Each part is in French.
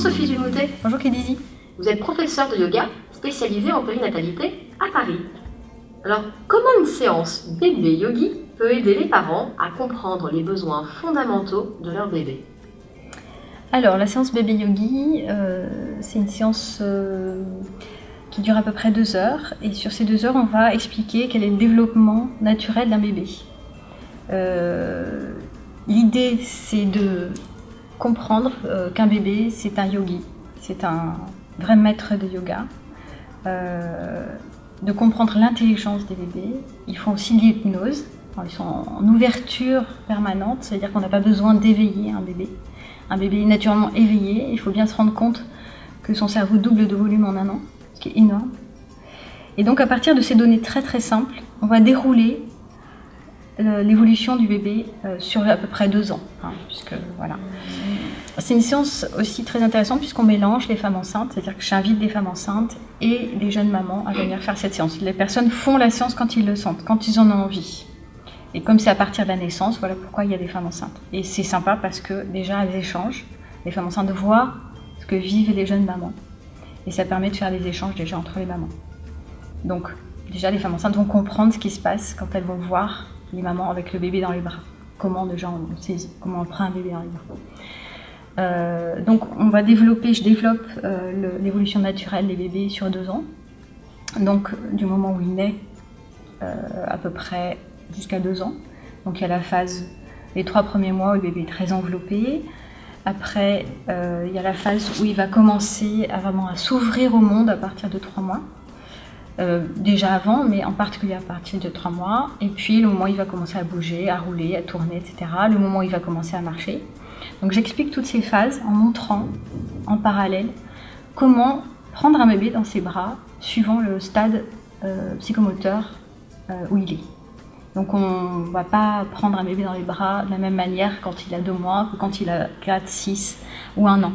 Sophie Dumoutet. Bonjour Kédizy. Vous êtes professeure de yoga spécialisée en périnatalité à Paris. Alors, comment une séance bébé yogi peut aider les parents à comprendre les besoins fondamentaux de leur bébé? Alors, la séance bébé yogi, c'est une séance qui dure à peu près 2 heures. Et sur ces 2 heures, on va expliquer quel est le développement naturel d'un bébé. L'idée, c'est de comprendre qu'un bébé, c'est un yogi, c'est un vrai maître de yoga, de comprendre l'intelligence des bébés. Ils font aussi de l'hypnose, ils sont en ouverture permanente, c'est-à-dire qu'on n'a pas besoin d'éveiller un bébé. Un bébé est naturellement éveillé, il faut bien se rendre compte que son cerveau double de volume en 1 an, ce qui est énorme. Et donc à partir de ces données très très simples, on va dérouler l'évolution du bébé sur à peu près 2 ans, puisque voilà. C'est une séance aussi très intéressante puisqu'on mélange les femmes enceintes, c'est-à-dire que j'invite des femmes enceintes et des jeunes mamans à venir faire cette séance. Les personnes font la séance quand ils le sentent, quand ils en ont envie. Et comme c'est à partir de la naissance, voilà pourquoi il y a des femmes enceintes. Et c'est sympa parce que déjà elles échangent, les femmes enceintes voient ce que vivent les jeunes mamans. Et ça permet de faire des échanges déjà entre les mamans. Donc déjà les femmes enceintes vont comprendre ce qui se passe quand elles vont voir les mamans avec le bébé dans les bras. Comment déjà on saisit, comment on prend un bébé dans les bras. Donc on va développer, je développe l'évolution naturelle des bébés sur 2 ans. Donc du moment où il naît à peu près jusqu'à 2 ans. Donc il y a la phase, les 3 premiers mois où le bébé est très enveloppé. Après il y a la phase où il va commencer vraiment à s'ouvrir au monde à partir de 3 mois. Déjà avant, mais en particulier à partir de 3 mois. Et puis le moment où il va commencer à bouger, à rouler, à tourner, etc. Le moment où il va commencer à marcher. Donc j'explique toutes ces phases en montrant en parallèle comment prendre un bébé dans ses bras suivant le stade psychomoteur où il est. Donc on ne va pas prendre un bébé dans les bras de la même manière quand il a 2 mois que quand il a 4, 6 ou 1 an.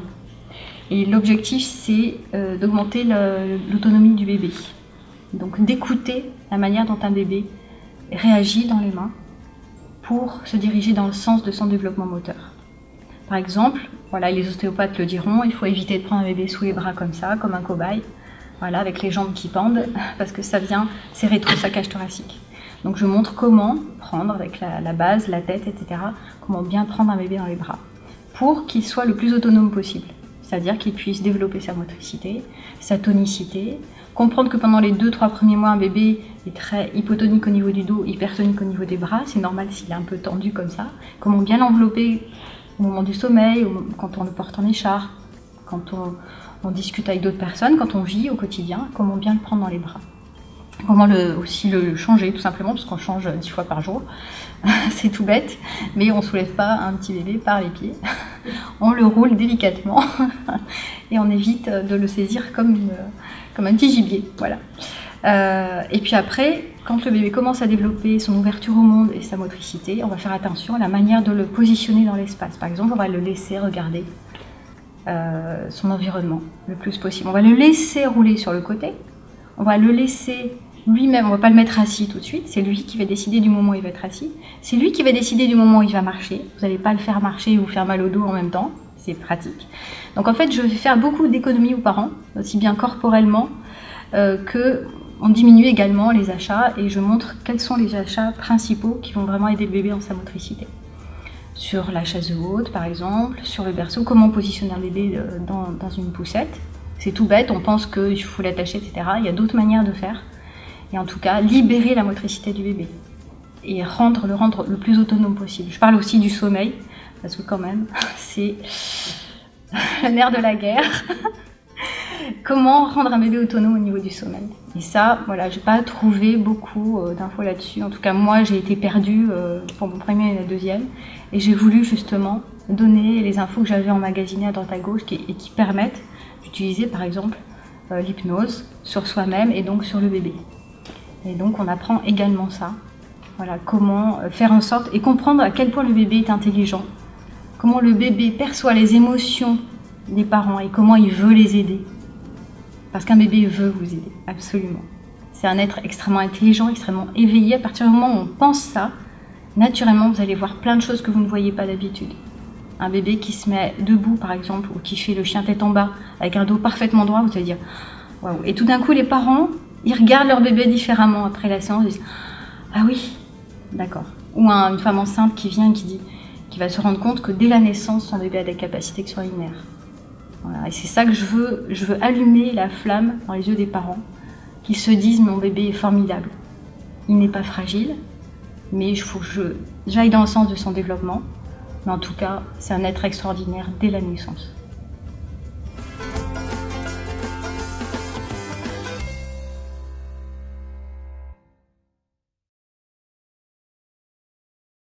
Et l'objectif c'est d'augmenter l'autonomie du bébé. Donc d'écouter la manière dont un bébé réagit dans les mains pour se diriger dans le sens de son développement moteur. Par exemple, voilà, les ostéopathes le diront, il faut éviter de prendre un bébé sous les bras comme ça, comme un cobaye, voilà, avec les jambes qui pendent, parce que ça vient serrer trop sa cage thoracique. Donc je montre comment prendre avec la base, la tête, etc., comment bien prendre un bébé dans les bras, pour qu'il soit le plus autonome possible. C'est-à-dire qu'il puisse développer sa motricité, sa tonicité, comprendre que pendant les 2-3 premiers mois, un bébé est très hypotonique au niveau du dos, hypertonique au niveau des bras, c'est normal s'il est un peu tendu comme ça. Comment bien l'envelopper au moment du sommeil, quand on le porte en écharpe, quand on discute avec d'autres personnes, quand on vit au quotidien, comment bien le prendre dans les bras. Comment aussi le changer tout simplement, parce qu'on change 10 fois par jour, c'est tout bête, mais on ne soulève pas un petit bébé par les pieds, on le roule délicatement et on évite de le saisir comme un petit gibier. Voilà. Et puis après, quand le bébé commence à développer son ouverture au monde et sa motricité, on va faire attention à la manière de le positionner dans l'espace. Par exemple, on va le laisser regarder son environnement le plus possible. On va le laisser rouler sur le côté, on va le laisser lui-même, on ne va pas le mettre assis tout de suite, c'est lui qui va décider du moment où il va être assis, c'est lui qui va décider du moment où il va marcher, vous n'allez pas le faire marcher et vous faire mal au dos en même temps, c'est pratique. Donc en fait, je vais faire beaucoup d'économies aux parents, aussi bien corporellement qu'on diminue également les achats et je montre quels sont les achats principaux qui vont vraiment aider le bébé dans sa motricité. Sur la chaise haute par exemple, sur le berceau, comment positionner un bébé dans une poussette. C'est tout bête, on pense qu'il faut l'attacher, etc. Il y a d'autres manières de faire. Et en tout cas, libérer la motricité du bébé et le rendre le plus autonome possible. Je parle aussi du sommeil, parce que quand même, c'est le nerf de la guerre. Comment rendre un bébé autonome au niveau du sommeil? Et ça, voilà, je n'ai pas trouvé beaucoup d'infos là-dessus. En tout cas, moi, j'ai été perdue pour mon premier et la deuxième. Et j'ai voulu justement donner les infos que j'avais emmagasinées à droite à gauche et qui permettent d'utiliser, par exemple, l'hypnose sur soi-même et donc sur le bébé. Et donc on apprend également ça, voilà, comment faire en sorte et comprendre à quel point le bébé est intelligent, comment le bébé perçoit les émotions des parents et comment il veut les aider. Parce qu'un bébé veut vous aider, absolument. C'est un être extrêmement intelligent, extrêmement éveillé. À partir du moment où on pense ça, naturellement vous allez voir plein de choses que vous ne voyez pas d'habitude. Un bébé qui se met debout, par exemple, ou qui fait le chien tête en bas, avec un dos parfaitement droit, vous allez dire waouh. Et tout d'un coup, les parents, ils regardent leur bébé différemment après la séance, ils disent ah oui, d'accord. Ou une femme enceinte qui vient et qui va se rendre compte que dès la naissance, son bébé a des capacités extraordinaires. Voilà. Et c'est ça que je veux allumer la flamme dans les yeux des parents, qui se disent mon bébé est formidable. Il n'est pas fragile, mais il faut que j'aille dans le sens de son développement. Mais en tout cas, c'est un être extraordinaire dès la naissance.